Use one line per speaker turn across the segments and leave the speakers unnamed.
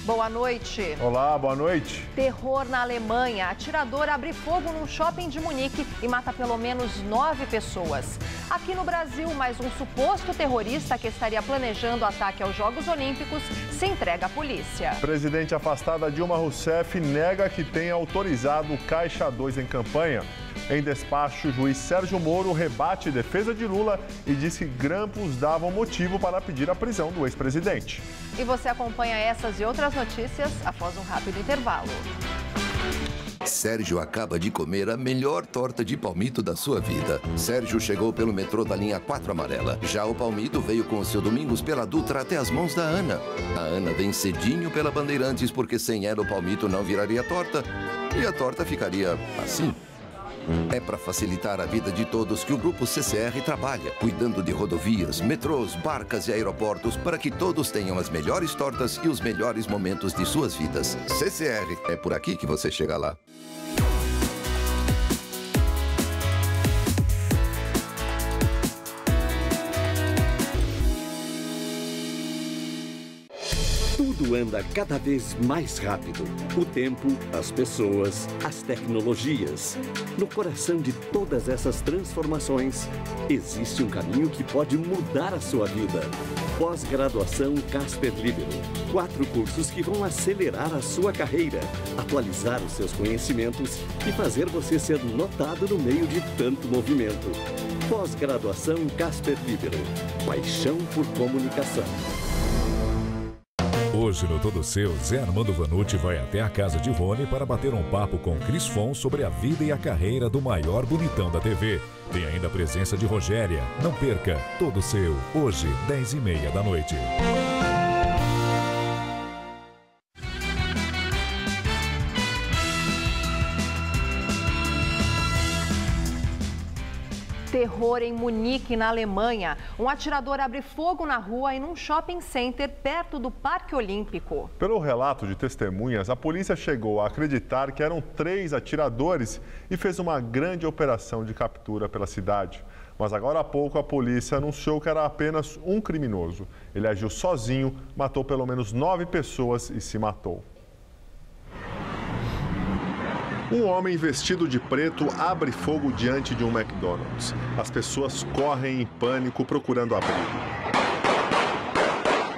Boa noite.
Olá, boa noite.
Terror na Alemanha. Atirador abre fogo num shopping de Munique e mata pelo menos 9 pessoas. Aqui no Brasil, mais um suposto terrorista que estaria planejando ataque aos Jogos Olímpicos se entrega à polícia.
Presidente afastada Dilma Rousseff nega que tenha autorizado o Caixa 2 em campanha. Em despacho, o juiz Sérgio Moro rebate defesa de Lula e diz que grampos davam motivo para pedir a prisão do ex-presidente.
E você acompanha essas e outras notícias após um rápido intervalo.
Sérgio acaba de comer a melhor torta de palmito da sua vida. Sérgio chegou pelo metrô da linha 4 amarela. Já o palmito veio com o seu Domingos pela Dutra até as mãos da Ana. A Ana vem cedinho pela Bandeirantes porque sem ela o palmito não viraria torta. E a torta ficaria assim. É para facilitar a vida de todos que o Grupo CCR trabalha, cuidando de rodovias, metrôs, barcas e aeroportos para que todos tenham as melhores tortas e os melhores momentos de suas vidas. CCR, é por aqui que você chega lá.
Tudo anda cada vez mais rápido. O tempo, as pessoas, as tecnologias. No coração de todas essas transformações, existe um caminho que pode mudar a sua vida. Pós-graduação Casper Libero. 4 cursos que vão acelerar a sua carreira, atualizar os seus conhecimentos e fazer você ser notado no meio de tanto movimento. Pós-graduação Casper Libero. Paixão por comunicação.
Hoje no Todo Seu, Zé Armando Vanucci vai até a casa de Rony para bater um papo com Cris Fon sobre a vida e a carreira do maior bonitão da TV. Tem ainda a presença de Rogéria. Não perca, Todo Seu, hoje, 10h30 da noite.
Terror em Munique, na Alemanha. Um atirador abre fogo na rua e num shopping center perto do Parque Olímpico.
Pelo relato de testemunhas, a polícia chegou a acreditar que eram 3 atiradores e fez uma grande operação de captura pela cidade. Mas agora há pouco a polícia anunciou que era apenas um criminoso. Ele agiu sozinho, matou pelo menos 9 pessoas e se matou. Um homem vestido de preto abre fogo diante de um McDonald's. As pessoas correm em pânico procurando abrigo.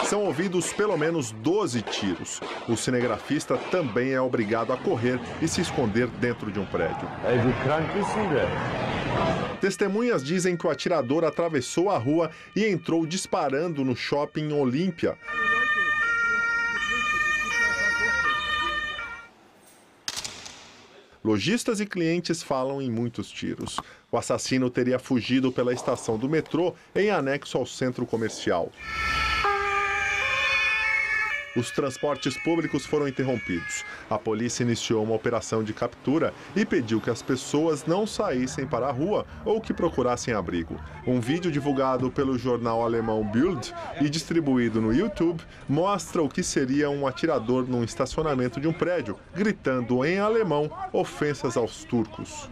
São ouvidos pelo menos 12 tiros. O cinegrafista também é obrigado a correr e se esconder dentro de um prédio. Testemunhas dizem que o atirador atravessou a rua e entrou disparando no shopping Olímpia. Lojistas e clientes falam em muitos tiros. O assassino teria fugido pela estação do metrô em anexo ao centro comercial. Os transportes públicos foram interrompidos. A polícia iniciou uma operação de captura e pediu que as pessoas não saíssem para a rua ou que procurassem abrigo. Um vídeo divulgado pelo jornal alemão Bild e distribuído no YouTube mostra o que seria um atirador num estacionamento de um prédio, gritando em alemão ofensas aos turcos.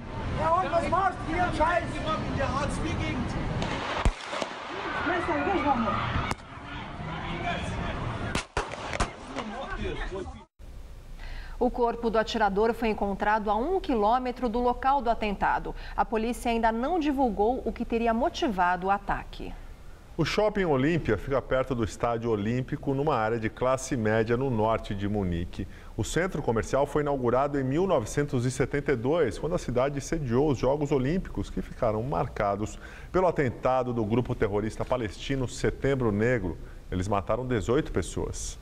O corpo do atirador foi encontrado a 1 quilômetro do local do atentado. A polícia ainda não divulgou o que teria motivado o ataque.
O Shopping Olímpia fica perto do Estádio Olímpico, numa área de classe média no norte de Munique. O centro comercial foi inaugurado em 1972, quando a cidade sediou os Jogos Olímpicos, que ficaram marcados pelo atentado do grupo terrorista palestino Setembro Negro. Eles mataram 18 pessoas.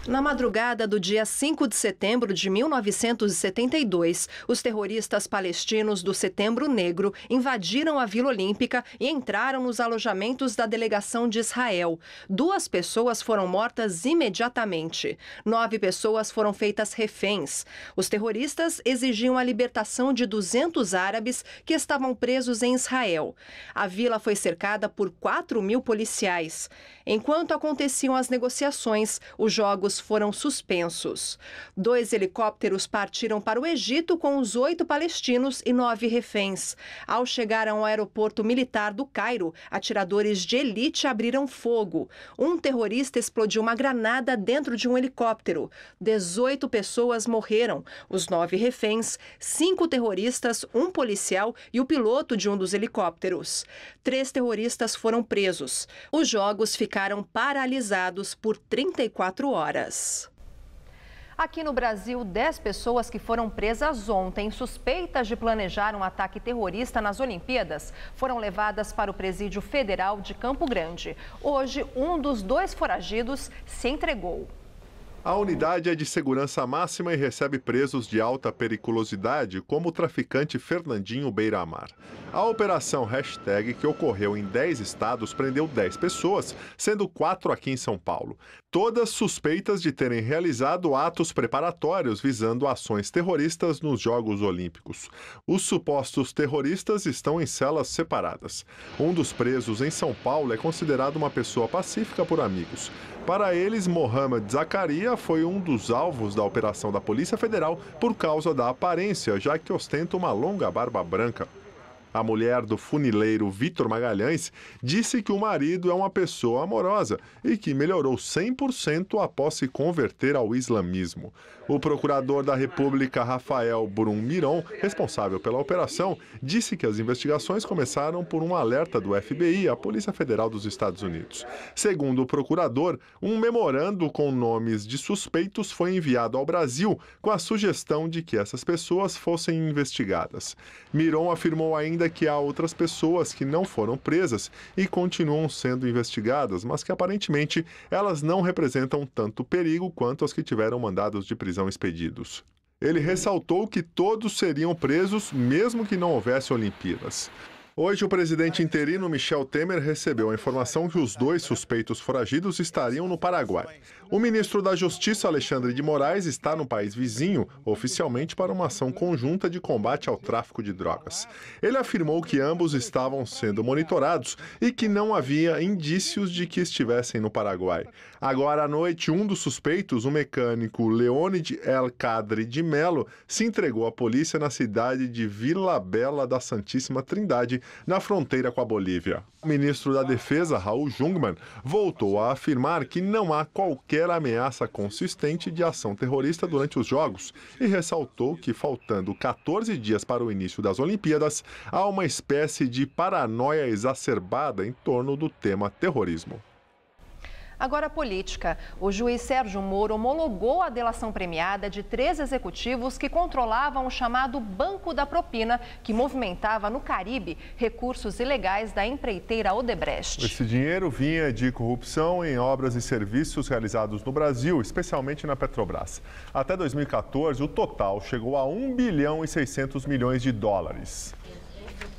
Na madrugada do dia 5 de setembro de 1972, os terroristas palestinos do Setembro Negro invadiram a Vila Olímpica e entraram nos alojamentos da delegação de Israel. 2 pessoas foram mortas imediatamente. 9 pessoas foram feitas reféns. Os terroristas exigiam a libertação de 200 árabes que estavam presos em Israel. A vila foi cercada por 4.000 policiais. Enquanto aconteciam as negociações, os Jogos voos foram suspensos. 2 helicópteros partiram para o Egito com os 8 palestinos e 9 reféns. Ao chegar ao aeroporto militar do Cairo, atiradores de elite abriram fogo. Um terrorista explodiu uma granada dentro de um helicóptero. 18 pessoas morreram. Os 9 reféns, 5 terroristas, um policial e o piloto de um dos helicópteros. 3 terroristas foram presos. Os jogos ficaram paralisados por 34 horas. Aqui no Brasil, 10 pessoas que foram presas ontem, suspeitas de planejar um ataque terrorista nas Olimpíadas, foram levadas para o Presídio Federal de Campo Grande. Hoje, um dos 2 foragidos se entregou.
A unidade é de segurança máxima e recebe presos de alta periculosidade, como o traficante Fernandinho Beiramar. A operação Hashtag, que ocorreu em 10 estados, prendeu 10 pessoas, sendo 4 aqui em São Paulo. Todas suspeitas de terem realizado atos preparatórios visando ações terroristas nos Jogos Olímpicos. Os supostos terroristas estão em celas separadas. Um dos presos em São Paulo é considerado uma pessoa pacífica por amigos. Para eles, Mohamed Zakaria foi um dos alvos da operação da Polícia Federal por causa da aparência, já que ostenta uma longa barba branca. A mulher do funileiro Vitor Magalhães disse que o marido é uma pessoa amorosa e que melhorou 100% após se converter ao islamismo. O procurador da República, Rafael Brum Miron, responsável pela operação, disse que as investigações começaram por um alerta do FBI, a Polícia Federal dos Estados Unidos. Segundo o procurador, um memorando com nomes de suspeitos foi enviado ao Brasil com a sugestão de que essas pessoas fossem investigadas. Miron afirmou ainda que há outras pessoas que não foram presas e continuam sendo investigadas, mas que aparentemente elas não representam tanto perigo quanto as que tiveram mandados de prisão expedidos. Ele ressaltou que todos seriam presos mesmo que não houvesse Olimpíadas. Hoje, o presidente interino Michel Temer recebeu a informação que os 2 suspeitos foragidos estariam no Paraguai. O ministro da Justiça, Alexandre de Moraes, está no país vizinho, oficialmente para uma ação conjunta de combate ao tráfico de drogas. Ele afirmou que ambos estavam sendo monitorados e que não havia indícios de que estivessem no Paraguai. Agora à noite, um dos suspeitos, o mecânico Leônide El Cadre de Melo, se entregou à polícia na cidade de Vila Bela da Santíssima Trindade, na fronteira com a Bolívia. O ministro da Defesa, Raul Jungmann, voltou a afirmar que não há qualquer ameaça consistente de ação terrorista durante os Jogos e ressaltou que, faltando 14 dias para o início das Olimpíadas, há uma espécie de paranoia exacerbada em torno do tema terrorismo.
Agora, a política. O juiz Sérgio Moro homologou a delação premiada de 3 executivos que controlavam o chamado Banco da Propina, que movimentava no Caribe recursos ilegais da empreiteira Odebrecht.
Esse dinheiro vinha de corrupção em obras e serviços realizados no Brasil, especialmente na Petrobras. Até 2014, o total chegou a 1 bilhão e 600 milhões de dólares.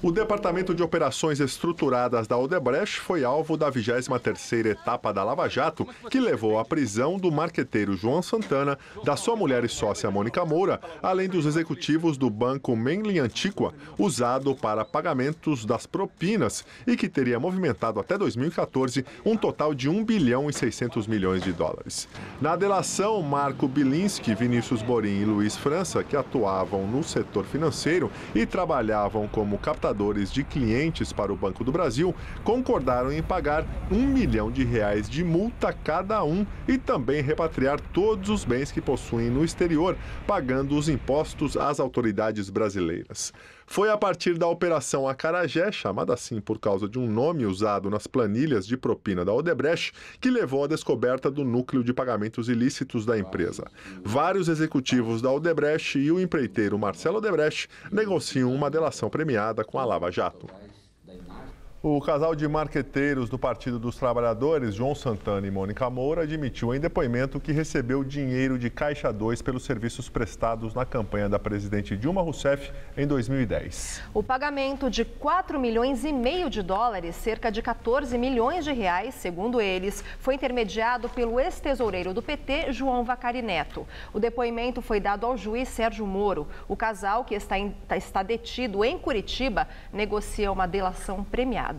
O Departamento de Operações Estruturadas da Odebrecht foi alvo da 23ª etapa da Lava Jato, que levou à prisão do marqueteiro João Santana, da sua mulher e sócia Mônica Moura, além dos executivos do banco Menli Antiqua, usado para pagamentos das propinas e que teria movimentado até 2014 um total de 1 bilhão e 600 milhões de dólares. Na delação, Marco Bilinski, Vinícius Borim e Luiz França, que atuavam no setor financeiro e trabalhavam como captadores de clientes para o Banco do Brasil, concordaram em pagar R$1 milhão de multa cada um e também repatriar todos os bens que possuem no exterior, pagando os impostos às autoridades brasileiras. Foi a partir da Operação Acarajé, chamada assim por causa de um nome usado nas planilhas de propina da Odebrecht, que levou à descoberta do núcleo de pagamentos ilícitos da empresa. Vários executivos da Odebrecht e o empreiteiro Marcelo Odebrecht negociam uma delação premiada com a Lava Jato. O casal de marqueteiros do Partido dos Trabalhadores, João Santana e Mônica Moura, admitiu em depoimento que recebeu dinheiro de Caixa 2 pelos serviços prestados na campanha da presidente Dilma Rousseff em 2010.
O pagamento de 4,5 milhões de dólares, cerca de 14 milhões de reais, segundo eles, foi intermediado pelo ex-tesoureiro do PT, João Vacari Neto. O depoimento foi dado ao juiz Sérgio Moro. O casal, que está detido em Curitiba, negocia uma delação premiada.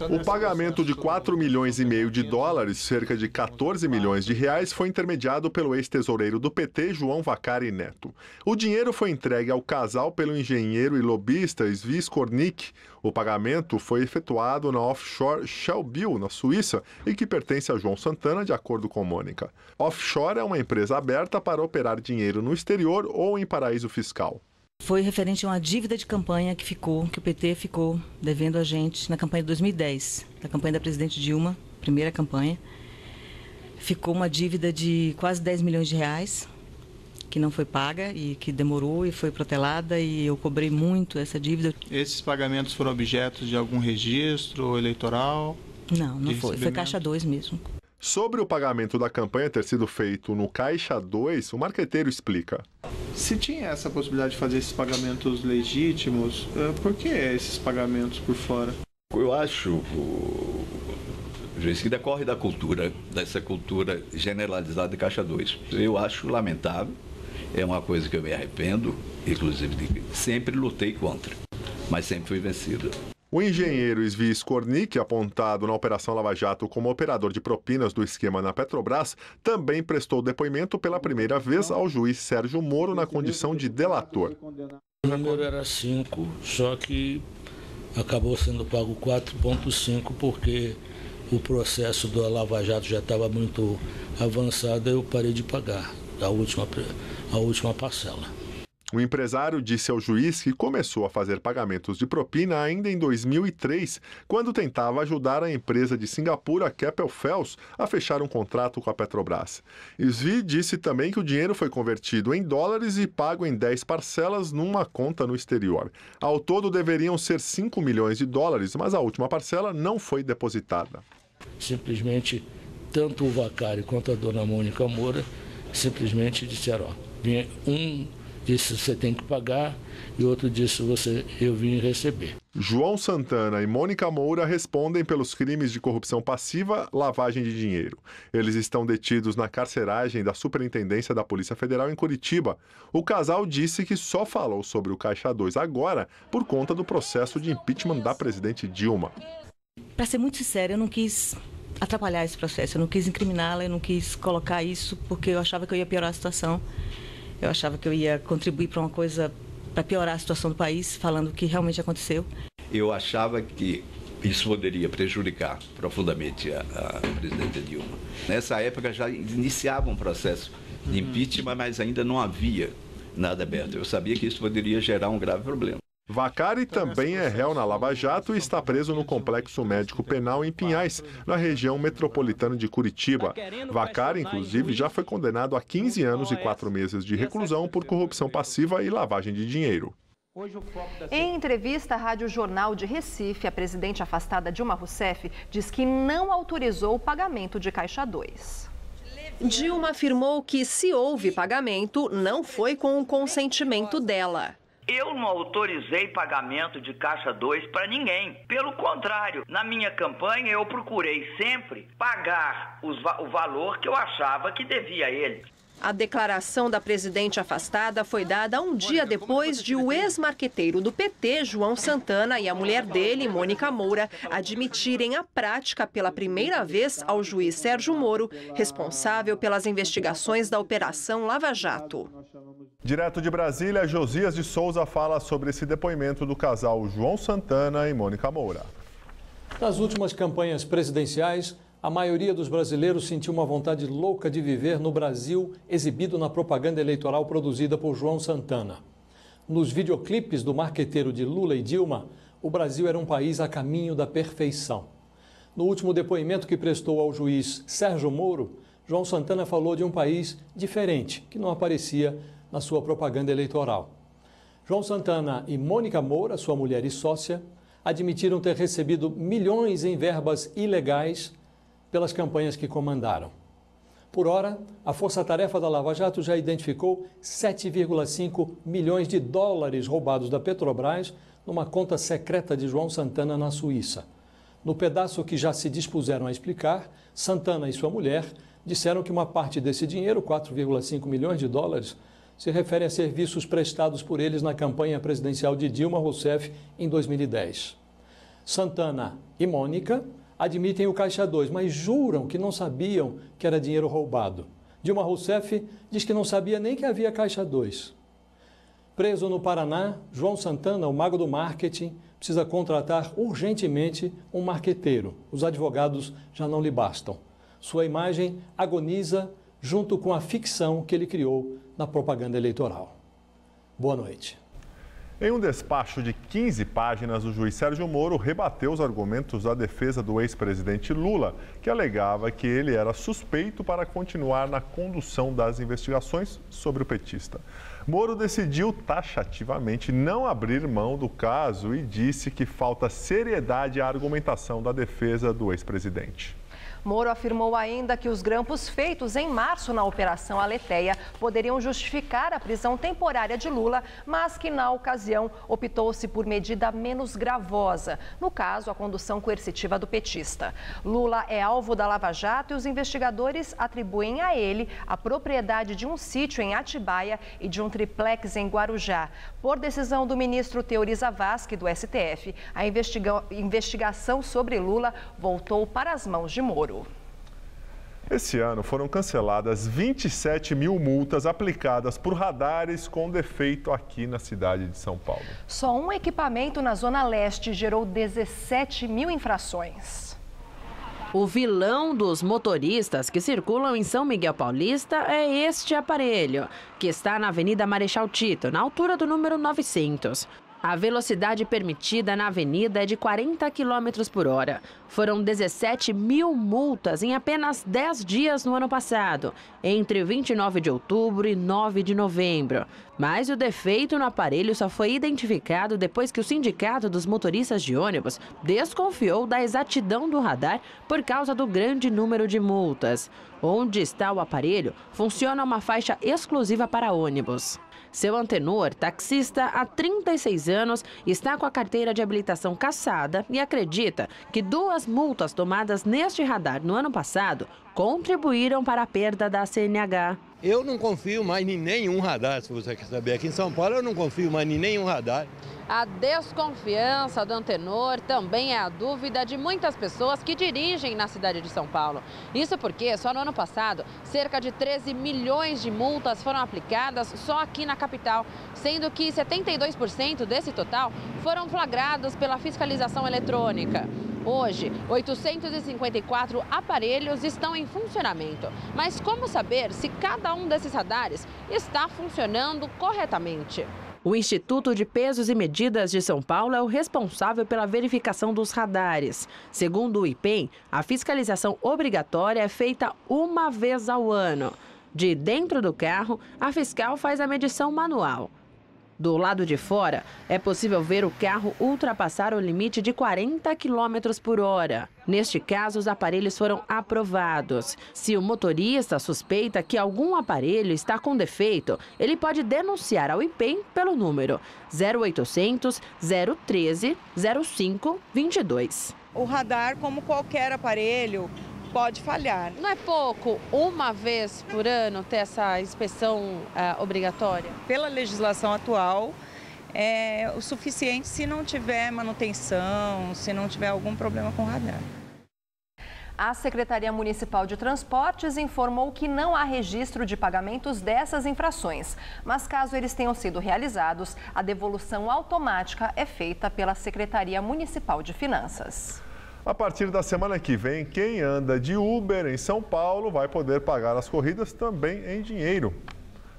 O pagamento de 4,5 milhões de dólares, cerca de 14 milhões de reais, foi intermediado pelo ex-tesoureiro do PT, João Vacari Neto. O dinheiro foi entregue ao casal pelo engenheiro e lobista Svi Skornik. O pagamento foi efetuado na offshore Shellbill, na Suíça, e que pertence a João Santana, de acordo com Mônica. Offshore é uma empresa aberta para operar dinheiro no exterior ou em paraíso fiscal.
Foi referente a uma dívida de campanha que o PT ficou devendo a gente na campanha de 2010, na campanha da presidente Dilma, primeira campanha. Ficou uma dívida de quase 10 milhões de reais, que não foi paga e que demorou e foi protelada, e eu cobrei muito essa dívida.
Esses pagamentos foram objetos de algum registro eleitoral?
Não foi. Foi Caixa 2 mesmo.
Sobre o pagamento da campanha ter sido feito no Caixa 2, o marqueteiro explica.
Se tinha essa possibilidade de fazer esses pagamentos legítimos, por que esses pagamentos por fora?
Eu acho, que decorre da cultura, dessa cultura generalizada de Caixa 2. Eu acho lamentável, é uma coisa que eu me arrependo, inclusive sempre lutei contra, mas sempre fui vencido.
O engenheiro Svi Skornik, apontado na Operação Lava Jato como operador de propinas do esquema na Petrobras, também prestou depoimento pela primeira vez ao juiz Sérgio Moro na condição de delator.
O número era 5, só que acabou sendo pago 4,5 porque o processo da Lava Jato já estava muito avançado e eu parei de pagar a última parcela.
O empresário disse ao juiz que começou a fazer pagamentos de propina ainda em 2003, quando tentava ajudar a empresa de Singapura, Keppel FELS, a fechar um contrato com a Petrobras. Svi disse também que o dinheiro foi convertido em dólares e pago em 10 parcelas numa conta no exterior. Ao todo deveriam ser 5 milhões de dólares, mas a última parcela não foi depositada.
Simplesmente, tanto o Vacari quanto a dona Mônica Moura simplesmente disseram, disse você tem que pagar, e outro disse eu vim receber.
João Santana e Mônica Moura respondem pelos crimes de corrupção passiva, lavagem de dinheiro. Eles estão detidos na carceragem da Superintendência da Polícia Federal em Curitiba. O casal disse que só falou sobre o Caixa 2 agora por conta do processo de impeachment da presidente Dilma.
Para ser muito sincera, eu não quis atrapalhar esse processo, eu não quis incriminá-la, eu não quis colocar isso porque eu achava que eu ia piorar a situação. Eu achava que eu ia contribuir para uma coisa, para piorar a situação do país, falando o que realmente aconteceu.
Eu achava que isso poderia prejudicar profundamente a presidente Dilma. Nessa época já iniciava um processo de impeachment, mas ainda não havia nada aberto. Eu sabia que isso poderia gerar um grave problema.
Vacari também é réu na Lava Jato e está preso no Complexo Médico Penal em Pinhais, na região metropolitana de Curitiba. Vacari, inclusive, já foi condenado a 15 anos e 4 meses de reclusão por corrupção passiva e lavagem de dinheiro.
Em entrevista à Rádio Jornal de Recife, a presidente afastada Dilma Rousseff diz que não autorizou o pagamento de Caixa 2. Dilma afirmou que, se houve pagamento, não foi com o consentimento dela.
Eu não autorizei pagamento de Caixa 2 para ninguém. Pelo contrário, na minha campanha eu procurei sempre pagar o valor que eu achava que devia a ele.
A declaração da presidente afastada foi dada um dia depois de o ex-marqueteiro do PT, João Santana, e a mulher dele, Mônica Moura, admitirem a prática pela primeira vez ao juiz Sérgio Moro, responsável pelas investigações da Operação Lava Jato.
Direto de Brasília, Josias de Souza fala sobre esse depoimento do casal João Santana e Mônica Moura.
Nas últimas campanhas presidenciais, a maioria dos brasileiros sentiu uma vontade louca de viver no Brasil, exibido na propaganda eleitoral produzida por João Santana. Nos videoclipes do marqueteiro de Lula e Dilma, o Brasil era um país a caminho da perfeição. No último depoimento que prestou ao juiz Sérgio Moro, João Santana falou de um país diferente, que não aparecia na sua propaganda eleitoral. João Santana e Mônica Moura, sua mulher e sócia, admitiram ter recebido milhões em verbas ilegais pelas campanhas que comandaram. Por hora, a Força-Tarefa da Lava Jato já identificou 7,5 milhões de dólares roubados da Petrobras numa conta secreta de João Santana na Suíça. No pedaço que já se dispuseram a explicar, Santana e sua mulher disseram que uma parte desse dinheiro, 4,5 milhões de dólares, se refere a serviços prestados por eles na campanha presidencial de Dilma Rousseff em 2010. Santana e Mônica admitem o Caixa 2, mas juram que não sabiam que era dinheiro roubado. Dilma Rousseff diz que não sabia nem que havia Caixa 2. Preso no Paraná, João Santana, o mago do marketing, precisa contratar urgentemente um marqueteiro. Os advogados já não lhe bastam. Sua imagem agoniza junto com a ficção que ele criou na propaganda eleitoral. Boa noite.
Em um despacho de 15 páginas, o juiz Sérgio Moro rebateu os argumentos da defesa do ex-presidente Lula, que alegava que ele era suspeito para continuar na condução das investigações sobre o petista. Moro decidiu taxativamente não abrir mão do caso e disse que falta seriedade à argumentação da defesa do ex-presidente.
Moro afirmou ainda que os grampos feitos em março na Operação Aletheia poderiam justificar a prisão temporária de Lula, mas que na ocasião optou-se por medida menos gravosa, no caso a condução coercitiva do petista. Lula é alvo da Lava Jato e os investigadores atribuem a ele a propriedade de um sítio em Atibaia e de um triplex em Guarujá. Por decisão do ministro Teori Zavascki, do STF, a investigação sobre Lula voltou para as mãos de Moro.
Esse ano foram canceladas 27 mil multas aplicadas por radares com defeito aqui na cidade de São Paulo.
Só um equipamento na Zona Leste gerou 17 mil infrações.
O vilão dos motoristas que circulam em São Miguel Paulista é este aparelho, que está na Avenida Marechal Tito, na altura do número 900. A velocidade permitida na avenida é de 40 km por hora. Foram 17 mil multas em apenas 10 dias no ano passado, entre 29 de outubro e 9 de novembro. Mas o defeito no aparelho só foi identificado depois que o Sindicato dos Motoristas de Ônibus desconfiou da exatidão do radar por causa do grande número de multas. Onde está o aparelho, funciona uma faixa exclusiva para ônibus. Seu antenor, taxista há 36 anos, está com a carteira de habilitação cassada e acredita que 2 multas tomadas neste radar no ano passado contribuíram para a perda da CNH.
Eu não confio mais em nenhum radar, se você quer saber. Aqui em São Paulo eu não confio mais em nenhum radar.
A desconfiança do antenor também é a dúvida de muitas pessoas que dirigem na cidade de São Paulo. Isso porque só no ano passado, cerca de 13 milhões de multas foram aplicadas só aqui na capital, sendo que 72% desse total foram flagrados pela fiscalização eletrônica. Hoje, 854 aparelhos estão em funcionamento. Mas como saber se cada um desses radares está funcionando corretamente? O Instituto de Pesos e Medidas de São Paulo é o responsável pela verificação dos radares. Segundo o IPEM, a fiscalização obrigatória é feita uma vez ao ano. De dentro do carro, a fiscal faz a medição manual. Do lado de fora, é possível ver o carro ultrapassar o limite de 40 km por hora. Neste caso, os aparelhos foram aprovados. Se o motorista suspeita que algum aparelho está com defeito, ele pode denunciar ao IPEM pelo número 0800 013 0522.
O radar, como qualquer aparelho, pode falhar.
Não é pouco, uma vez por ano, ter essa inspeção obrigatória?
Pela legislação atual, é o suficiente se não tiver manutenção, se não tiver algum problema com o radar.
A Secretaria Municipal de Transportes informou que não há registro de pagamentos dessas infrações, mas caso eles tenham sido realizados, a devolução automática é feita pela Secretaria Municipal de Finanças.
A partir da semana que vem, quem anda de Uber em São Paulo vai poder pagar as corridas também em dinheiro.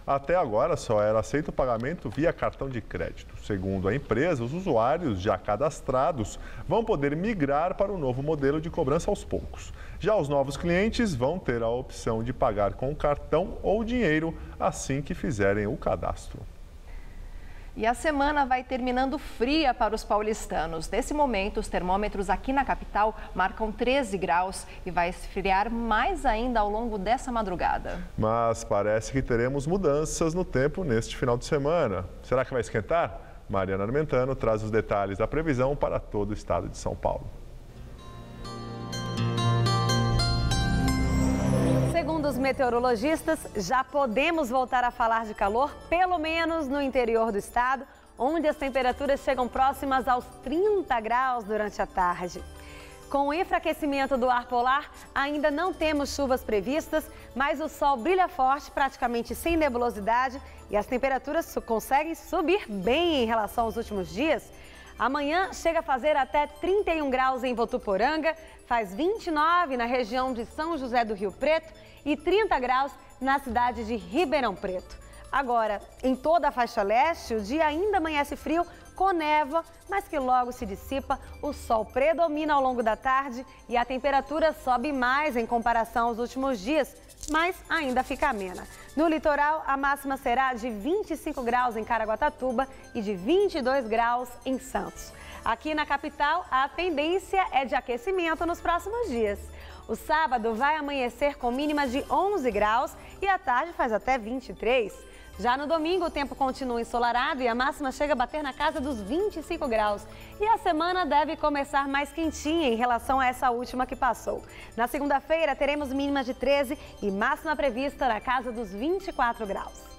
Até agora só era aceito o pagamento via cartão de crédito. Segundo a empresa, os usuários já cadastrados vão poder migrar para o novo modelo de cobrança aos poucos. Já os novos clientes vão ter a opção de pagar com cartão ou dinheiro assim que fizerem o cadastro.
E a semana vai terminando fria para os paulistanos. Nesse momento, os termômetros aqui na capital marcam 13 graus e vai esfriar mais ainda ao longo dessa madrugada.
Mas parece que teremos mudanças no tempo neste final de semana. Será que vai esquentar? Mariana Armentano traz os detalhes da previsão para todo o estado de São Paulo.
Segundo os meteorologistas, já podemos voltar a falar de calor, pelo menos no interior do estado, onde as temperaturas chegam próximas aos 30 graus durante a tarde. Com o enfraquecimento do ar polar, ainda não temos chuvas previstas, mas o sol brilha forte, praticamente sem nebulosidade, e as temperaturas conseguem subir bem em relação aos últimos dias. Amanhã chega a fazer até 31 graus em Votuporanga, faz 29 na região de São José do Rio Preto e 30 graus na cidade de Ribeirão Preto. Agora, em toda a faixa leste, o dia ainda amanhece frio, com névoa, mas que logo se dissipa, o sol predomina ao longo da tarde e a temperatura sobe mais em comparação aos últimos dias, mas ainda fica amena. No litoral, a máxima será de 25 graus em Caraguatatuba e de 22 graus em Santos. Aqui na capital, a tendência é de aquecimento nos próximos dias. O sábado vai amanhecer com mínima de 11 graus e à tarde faz até 23. Já no domingo, o tempo continua ensolarado e a máxima chega a bater na casa dos 25 graus. E a semana deve começar mais quentinha em relação a essa última que passou. Na segunda-feira, teremos mínima de 13 e máxima prevista na casa dos 24 graus.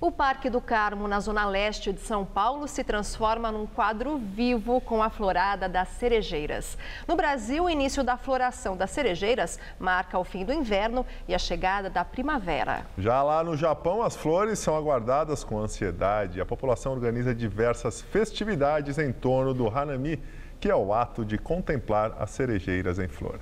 O Parque do Carmo, na zona leste de São Paulo, se transforma num quadro vivo com a florada das cerejeiras. No Brasil, o início da floração das cerejeiras marca o fim do inverno e a chegada da primavera.
Já lá no Japão, as flores são aguardadas com ansiedade. A população organiza diversas festividades em torno do Hanami, que é o ato de contemplar as cerejeiras em flor.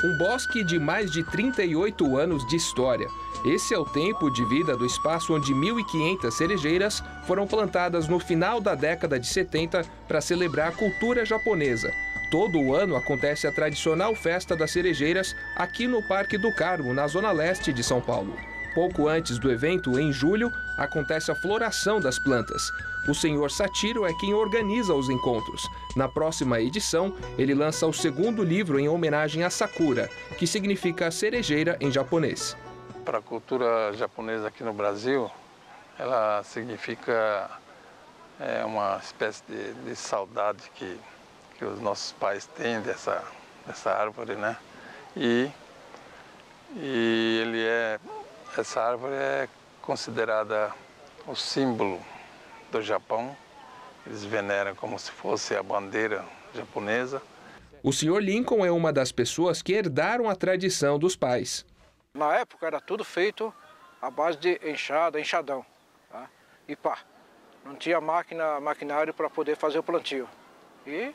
Um bosque de mais de 38 anos de história. Esse é o tempo de vida do espaço onde 1.500 cerejeiras foram plantadas no final da década de 70 para celebrar a cultura japonesa. Todo o ano acontece a tradicional Festa das Cerejeiras aqui no Parque do Carmo, na zona leste de São Paulo. Pouco antes do evento, em julho, acontece a floração das plantas. O senhor Satiro é quem organiza os encontros. Na próxima edição, ele lança o segundo livro em homenagem a Sakura, que significa cerejeira em japonês.
Para a cultura japonesa aqui no Brasil, ela significa uma espécie de saudade que os nossos pais têm dessa árvore, né? E essa árvore é considerada o símbolo do Japão. Eles veneram como se fosse a bandeira japonesa.
O Sr. Lincoln é uma das pessoas que herdaram a tradição dos pais.
Na época era tudo feito à base de enxada, enxadão, tá? E pá, não tinha maquinário para poder fazer o plantio. E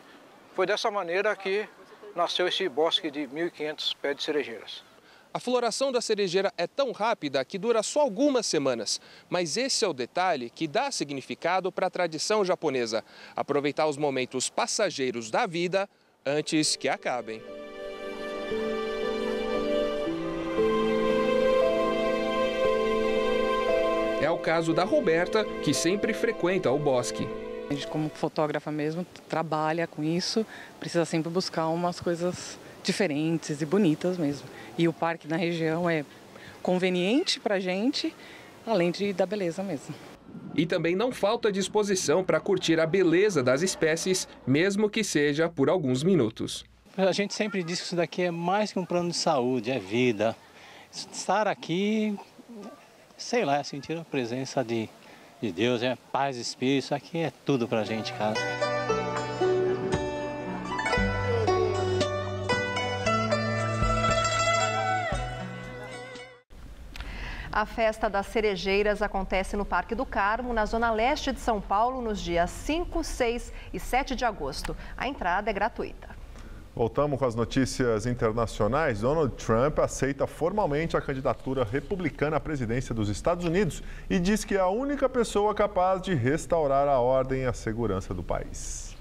foi dessa maneira que nasceu esse bosque de 1.500 pés de cerejeiras.
A floração da cerejeira é tão rápida que dura só algumas semanas. Mas esse é o detalhe que dá significado para a tradição japonesa. Aproveitar os momentos passageiros da vida antes que acabem. É o caso da Roberta, que sempre frequenta o bosque.
A gente, como fotógrafa mesmo, trabalha com isso, precisa sempre buscar umas coisas diferentes e bonitas mesmo. E o parque na região é conveniente para a gente, além da beleza mesmo.
E também não falta disposição para curtir a beleza das espécies, mesmo que seja por alguns minutos.
A gente sempre diz que isso daqui é mais que um plano de saúde, é vida. Estar aqui, sei lá, é sentir a presença de Deus, é paz, espírito, isso aqui é tudo para a gente, cara.
A Festa das Cerejeiras acontece no Parque do Carmo, na zona leste de São Paulo, nos dias 5, 6 e 7 de agosto. A entrada é gratuita.
Voltamos com as notícias internacionais. Donald Trump aceita formalmente a candidatura republicana à presidência dos Estados Unidos e diz que é a única pessoa capaz de restaurar a ordem e a segurança do país.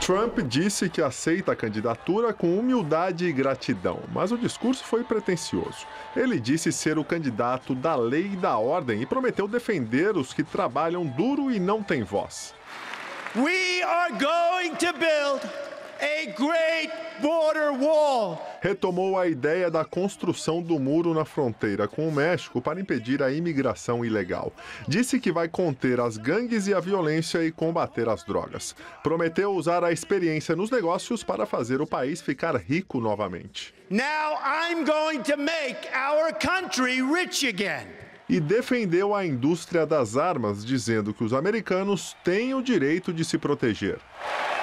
Trump disse que aceita a candidatura com humildade e gratidão, mas o discurso foi pretensioso. Ele disse ser o candidato da lei e da ordem e prometeu defender os que trabalham duro e não têm voz.
We are going to build a great border wall.
Retomou a ideia da construção do muro na fronteira com o México para impedir a imigração ilegal. Disse que vai conter as gangues e a violência e combater as drogas. Prometeu usar a experiência nos negócios para fazer o país ficar rico novamente.
Now I'm going to make our country rich again.
E defendeu a indústria das armas, dizendo que os americanos têm o direito de se proteger.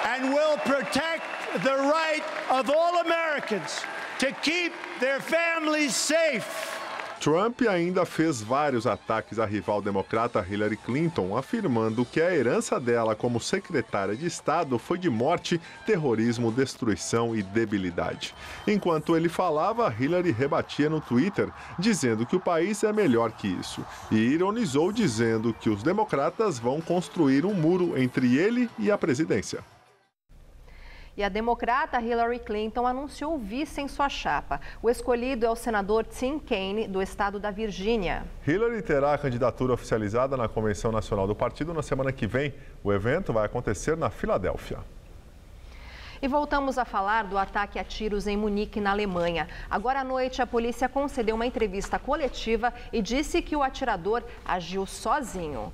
And will protect the right of all Americans to keep their families safe.
Trump ainda fez vários ataques à rival democrata Hillary Clinton, afirmando que a herança dela como secretária de Estado foi de morte, terrorismo, destruição e debilidade. Enquanto ele falava, Hillary rebatia no Twitter, dizendo que o país é melhor que isso. E ironizou dizendo que os democratas vão construir um muro entre ele e a presidência.
E a democrata Hillary Clinton anunciou vice em sua chapa. O escolhido é o senador Tim Kaine, do estado da Virgínia.
Hillary terá a candidatura oficializada na Convenção Nacional do Partido na semana que vem. O evento vai acontecer na Filadélfia.
E voltamos a falar do ataque a tiros em Munique, na Alemanha. Agora à noite, a polícia concedeu uma entrevista coletiva e disse que o atirador agiu sozinho.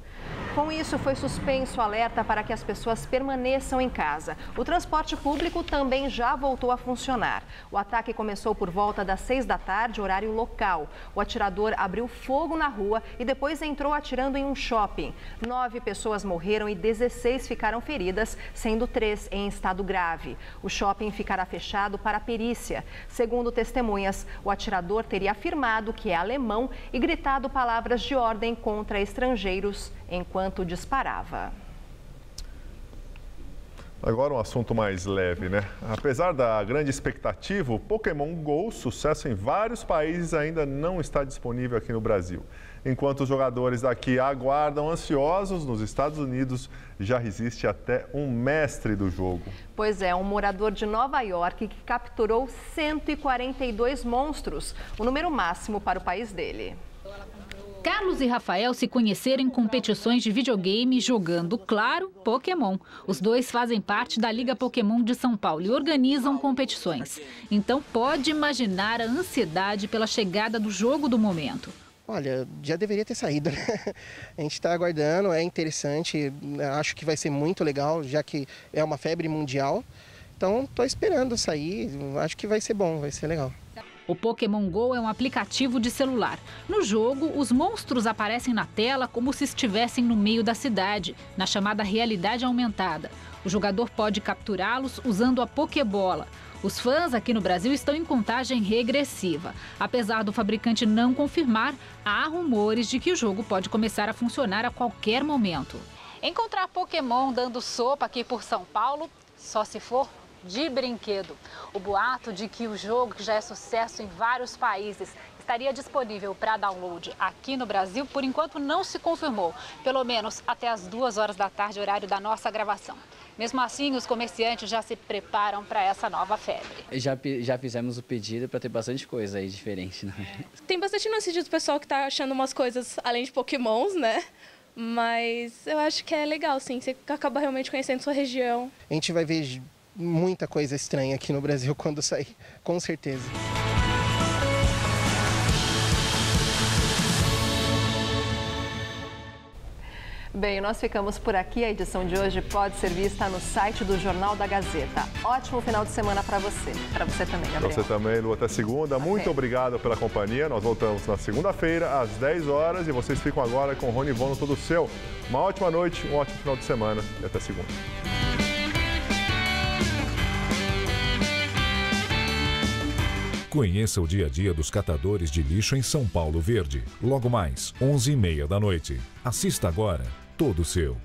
Com isso, foi suspenso o alerta para que as pessoas permaneçam em casa. O transporte público também já voltou a funcionar. O ataque começou por volta das 6 da tarde, horário local. O atirador abriu fogo na rua e depois entrou atirando em um shopping. 9 pessoas morreram e 16 ficaram feridas, sendo 3 em estado grave. O shopping ficará fechado para perícia. Segundo testemunhas, o atirador teria afirmado que é alemão e gritado palavras de ordem contra estrangeiros enquanto disparava.
Agora um assunto mais leve, né? Apesar da grande expectativa, o Pokémon GO, sucesso em vários países, ainda não está disponível aqui no Brasil. Enquanto os jogadores daqui aguardam ansiosos, nos Estados Unidos já existe até um mestre do jogo.
Pois é, um morador de Nova York que capturou 142 monstros, o número máximo para o país dele.
Carlos e Rafael se conheceram em competições de videogame jogando, claro, Pokémon. Os dois fazem parte da Liga Pokémon de São Paulo e organizam competições. Então pode imaginar a ansiedade pela chegada do jogo do momento.
Olha, já deveria ter saído, né? A gente está aguardando, é interessante, acho que vai ser muito legal, já que é uma febre mundial. Então estou esperando sair, acho que vai ser bom, vai ser legal.
O Pokémon GO é um aplicativo de celular. No jogo, os monstros aparecem na tela como se estivessem no meio da cidade, na chamada realidade aumentada. O jogador pode capturá-los usando a Pokébola. Os fãs aqui no Brasil estão em contagem regressiva. Apesar do fabricante não confirmar, há rumores de que o jogo pode começar a funcionar a qualquer momento.
Encontrar Pokémon dando sopa aqui por São Paulo, só se for de brinquedo. O boato de que o jogo, que já é sucesso em vários países, estaria disponível para download aqui no Brasil, por enquanto não se confirmou, pelo menos até as 2 horas da tarde, horário da nossa gravação. Mesmo assim, os comerciantes já se preparam para essa nova febre.
Já fizemos o pedido para ter bastante coisa aí diferente, né?
Tem bastante notícia do pessoal que está achando umas coisas além de Pokémons, né? Mas eu acho que é legal, sim, você acaba realmente conhecendo sua região.
A gente vai ver muita coisa estranha aqui no Brasil quando sair, com certeza.
Bem, nós ficamos por aqui. A edição de hoje pode ser vista no site do Jornal da Gazeta. Ótimo final de semana para você. Para você também, Gabriel.
Para você também, Lu. Até segunda. Muito obrigado pela companhia. Nós voltamos na segunda-feira, às 10 horas. E vocês ficam agora com o Rony Von no Todo Seu. Uma ótima noite, um ótimo final de semana. E até segunda.
Conheça o dia a dia dos catadores de lixo em São Paulo Verde. Logo mais, 11h30 da noite. Assista agora, Todo Seu.